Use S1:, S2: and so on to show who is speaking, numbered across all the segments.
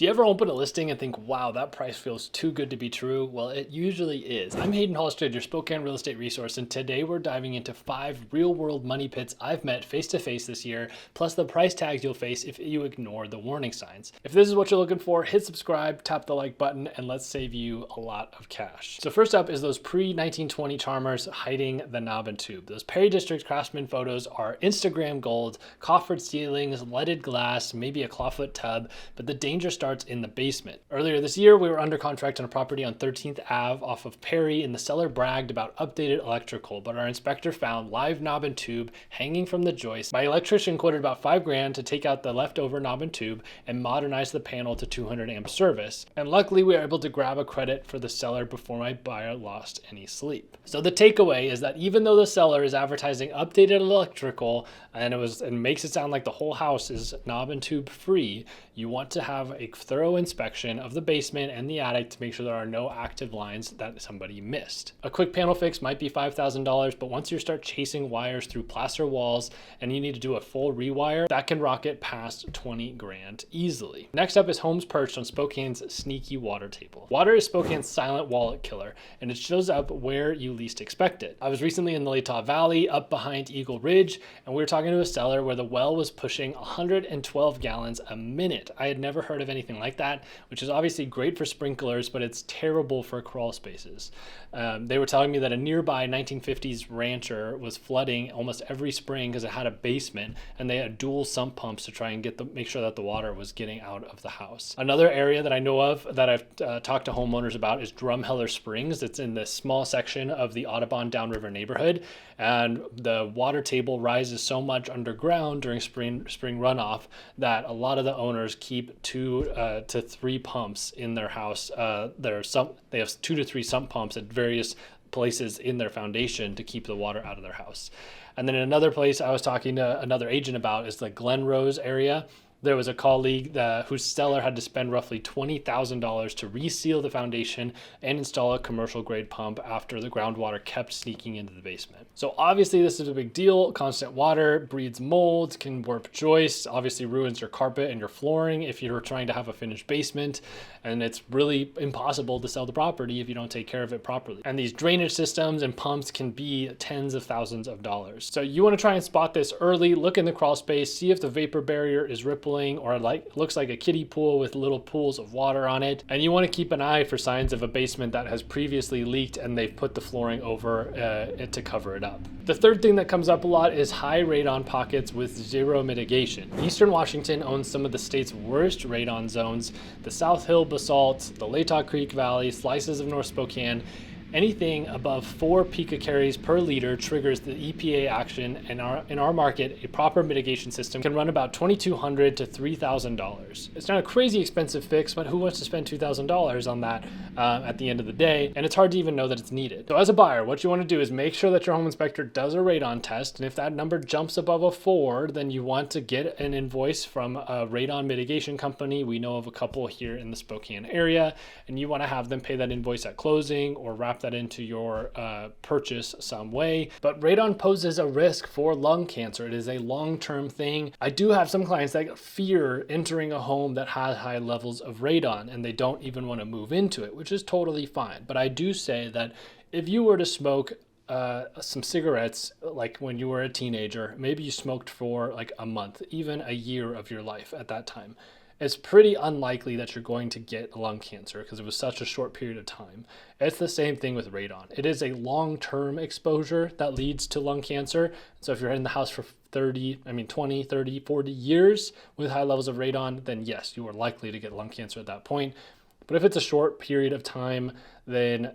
S1: Do you ever open a listing and think, wow, that price feels too good to be true? Well, it usually is. I'm Haydn, Halsted, your Spokane real estate resource, and today we're diving into 5 real-world money pits I've met face-to-face this year, plus the price tags you'll face if you ignore the warning signs. If this is what you're looking for, hit subscribe, tap the like button, and let's save you a lot of cash. So first up is those pre-1920 charmers hiding the knob and tube. Those Perry District Craftsman photos are Instagram gold, coffered ceilings, leaded glass, maybe a clawfoot tub, but the danger starts in the basement. Earlier this year, we were under contract on a property on 13th Ave off of Perry, and the seller bragged about updated electrical, but our inspector found live knob and tube hanging from the joist. My electrician quoted about $5,000 to take out the leftover knob and tube and modernize the panel to 200 amp service. And luckily, we were able to grab a credit for the seller before my buyer lost any sleep. So the takeaway is that even though the seller is advertising updated electrical and it makes it sound like the whole house is knob and tube free, you want to have a thorough inspection of the basement and the attic to make sure there are no active lines that somebody missed. A quick panel fix might be $5,000, but once you start chasing wires through plaster walls and you need to do a full rewire, that can rocket past $20,000 easily. Next up is homes perched on Spokane's sneaky water table. Water is Spokane's silent wallet killer, and it shows up where you least expect it. I was recently in the Latah Valley up behind Eagle Ridge, and we were talking to a seller where the well was pushing 112 gallons a minute. I had never heard of anything like that, which is obviously great for sprinklers, but it's terrible for crawl spaces. They were telling me that a nearby 1950s rancher was flooding almost every spring because it had a basement, and they had dual sump pumps to try and make sure that the water was getting out of the house. Another area that I know of that I've talked to homeowners about is Drumheller Springs. It's in this small section of the Audubon Downriver neighborhood, and the water table rises so much underground during spring runoff that a lot of the owners keep 2 to 3 pumps in their house. They have 2 to 3 sump pumps at various places in their foundation to keep the water out of their house. And then another place I was talking to another agent about is the Glen Rose area. There was a colleague whose seller had to spend roughly $20,000 to reseal the foundation and install a commercial grade pump after the groundwater kept sneaking into the basement. So obviously this is a big deal. Constant water breeds mold, can warp joists, obviously ruins your carpet and your flooring if you're trying to have a finished basement. And it's really impossible to sell the property if you don't take care of it properly. And these drainage systems and pumps can be tens of thousands of dollars. So you want to try and spot this early. Look in the crawl space, see if the vapor barrier is rippling or looks like a kiddie pool with little pools of water on it. And you want to keep an eye for signs of a basement that has previously leaked and they've put the flooring over it to cover it up. The third thing that comes up a lot is high radon pockets with zero mitigation. Eastern Washington owns some of the state's worst radon zones: the South Hill Basalt, the Latah Creek Valley, slices of North Spokane. Anything above 4 picocaries per liter triggers the EPA action, and in our market, a proper mitigation system can run about $2,200 to $3,000. It's not a crazy expensive fix, but who wants to spend $2,000 on that at the end of the day? And it's hard to even know that it's needed. So as a buyer, what you want to do is make sure that your home inspector does a radon test, and if that number jumps above a 4, then you want to get an invoice from a radon mitigation company. We know of a couple here in the Spokane area, and you want to have them pay that invoice at closing or wrap that into your purchase some way. But radon poses a risk for lung cancer. It is a long-term thing. I do have some clients that fear entering a home that has high levels of radon, and they don't even want to move into it, which is totally fine. But I do say that if you were to smoke some cigarettes like when you were a teenager, maybe you smoked for like a month, even a year of your life at that time, it's pretty unlikely that you're going to get lung cancer because it was such a short period of time. It's the same thing with radon. It is a long-term exposure that leads to lung cancer. So if you're in the house for 20, 30, 40 years with high levels of radon, then yes, you are likely to get lung cancer at that point. But if it's a short period of time, then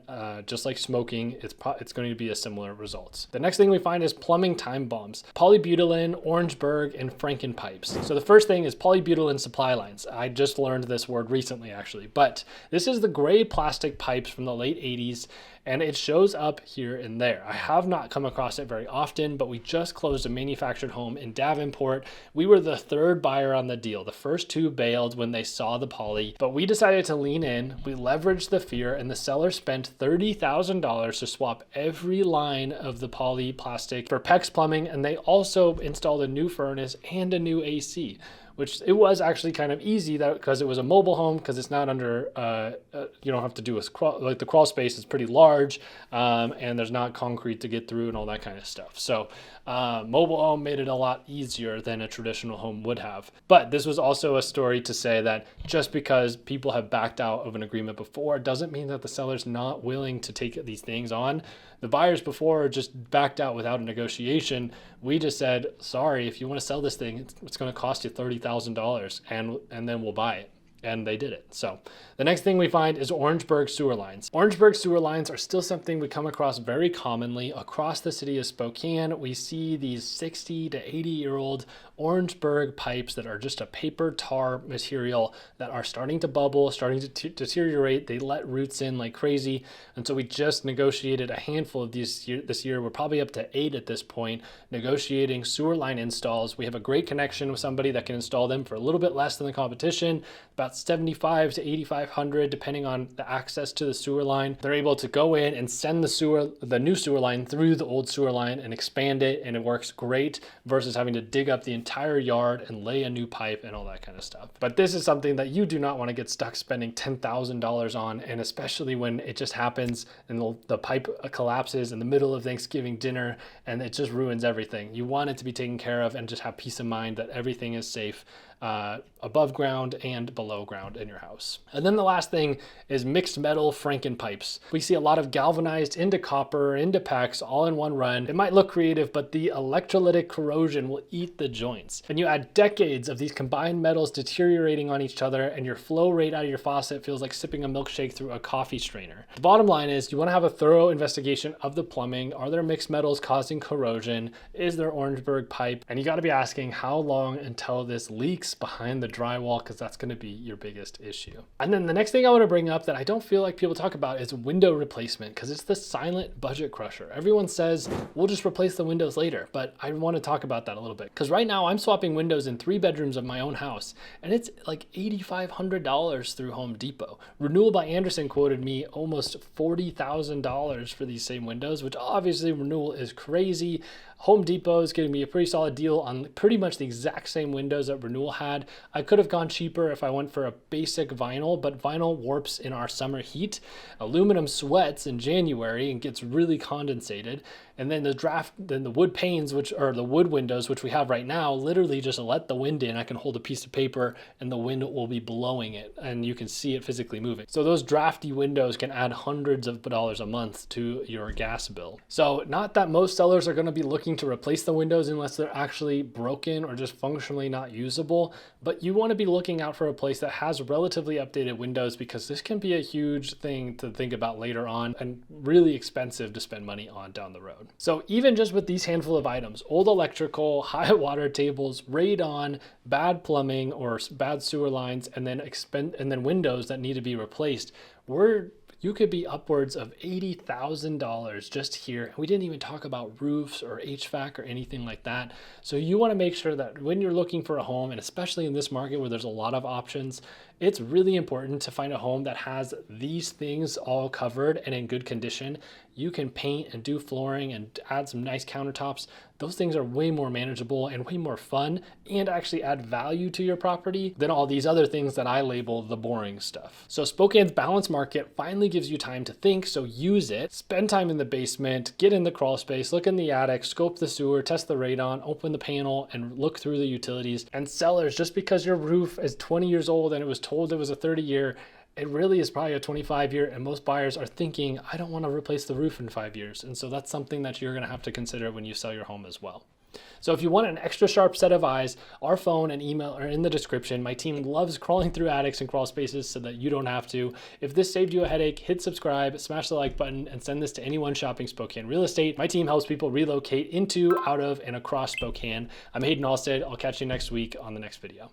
S1: just like smoking, it's going to be a similar result. The next thing we find is plumbing time bombs: polybutylene, Orangeburg, and Frankenpipes. So the first thing is polybutylene supply lines. I just learned this word recently, actually, but this is the gray plastic pipes from the late 80s, and it shows up here and there. I have not come across it very often, but we just closed a manufactured home in Davenport. We were the 3rd buyer on the deal. The first 2 bailed when they saw the poly, but we decided to lean in. We leveraged the fear, and the seller spent $30,000 to swap every line of the poly plastic for PEX plumbing, and they also installed a new furnace and a new AC. which it was actually kind of easy that because it was a mobile home, because it's not under, you don't have to do like the crawl space is pretty large, and there's not concrete to get through and all that kind of stuff. So mobile home made it a lot easier than a traditional home would have. But this was also a story to say that just because people have backed out of an agreement before doesn't mean that the seller's not willing to take these things on. The buyers before just backed out without a negotiation. We just said, sorry, if you want to sell this thing, it's going to cost you $30,000 and then we'll buy it. And they did it. So the next thing we find is Orangeburg sewer lines. Orangeburg sewer lines are still something we come across very commonly across the city of Spokane. We see these 60 to 80-year-old Orangeburg pipes that are just a paper tar material that are starting to bubble, starting to deteriorate. They let roots in like crazy. And so we just negotiated a handful of these this year. We're probably up to 8 at this point, negotiating sewer line installs. We have a great connection with somebody that can install them for a little bit less than the competition, about $7,500 to $8,500, depending on the access to the sewer line. They're able to go in and send the new sewer line through the old sewer line and expand it, and it works great versus having to dig up the entire yard and lay a new pipe and all that kind of stuff. But this is something that you do not want to get stuck spending $10,000 on, and especially when it just happens and the pipe collapses in the middle of Thanksgiving dinner and it just ruins everything. You want it to be taken care of and just have peace of mind that everything is safe above ground and below ground in your house. And then the last thing is mixed metal Franken pipes. We see a lot of galvanized into copper, into PEX, all in one run. It might look creative, but the electrolytic corrosion will eat the joints. And you add decades of these combined metals deteriorating on each other, and your flow rate out of your faucet feels like sipping a milkshake through a coffee strainer. The bottom line is you want to have a thorough investigation of the plumbing. Are there mixed metals causing corrosion? Is there Orangeburg pipe? And you got to be asking how long until this leaks behind the drywall, because that's going to be your biggest issue. And then the next thing I want to bring up that I don't feel like people talk about is window replacement, because it's the silent budget crusher. Everyone says we'll just replace the windows later, but I want to talk about that a little bit, because right now I'm swapping windows in 3 bedrooms of my own house, and it's like $8,500 through Home Depot. Renewal by Anderson quoted me almost $40,000 for these same windows, which obviously renewal is crazy. Home Depot is giving me a pretty solid deal on pretty much the exact same windows that Renewal had. I could have gone cheaper if I went for a basic vinyl, but vinyl warps in our summer heat. Aluminum sweats in January and gets really condensated. And then the wood panes, which are the wood windows, which we have right now, literally just let the wind in. I can hold a piece of paper and the wind will be blowing it and you can see it physically moving. So those drafty windows can add hundreds of dollars a month to your gas bill. So not that most sellers are going to be looking to replace the windows unless they're actually broken or just functionally not usable, but you want to be looking out for a place that has relatively updated windows, because this can be a huge thing to think about later on and really expensive to spend money on down the road. So even just with these handful of items, old electrical, high water tables, radon, bad plumbing or bad sewer lines, and then windows that need to be replaced, you could be upwards of $80,000 just here. We didn't even talk about roofs or HVAC or anything like that. So you want to make sure that when you're looking for a home, and especially in this market where there's a lot of options, it's really important to find a home that has these things all covered and in good condition. You can paint and do flooring and add some nice countertops. Those things are way more manageable and way more fun and actually add value to your property than all these other things that I label the boring stuff. So Spokane's balanced market finally gives you time to think, so use it. Spend time in the basement, get in the crawl space, look in the attic, scope the sewer, test the radon, open the panel, and look through the utilities. And sellers, just because your roof is 20 years old and it was told it was a 30-year, it really is probably a 25-year, and most buyers are thinking, I don't want to replace the roof in 5 years. And so that's something that you're going to have to consider when you sell your home as well. So if you want an extra sharp set of eyes, our phone and email are in the description. My team loves crawling through attics and crawl spaces so that you don't have to. If this saved you a headache, hit subscribe, smash the like button, and send this to anyone shopping Spokane real estate. My team helps people relocate into, out of, and across Spokane. I'm Haydn Halsted. I'll catch you next week on the next video.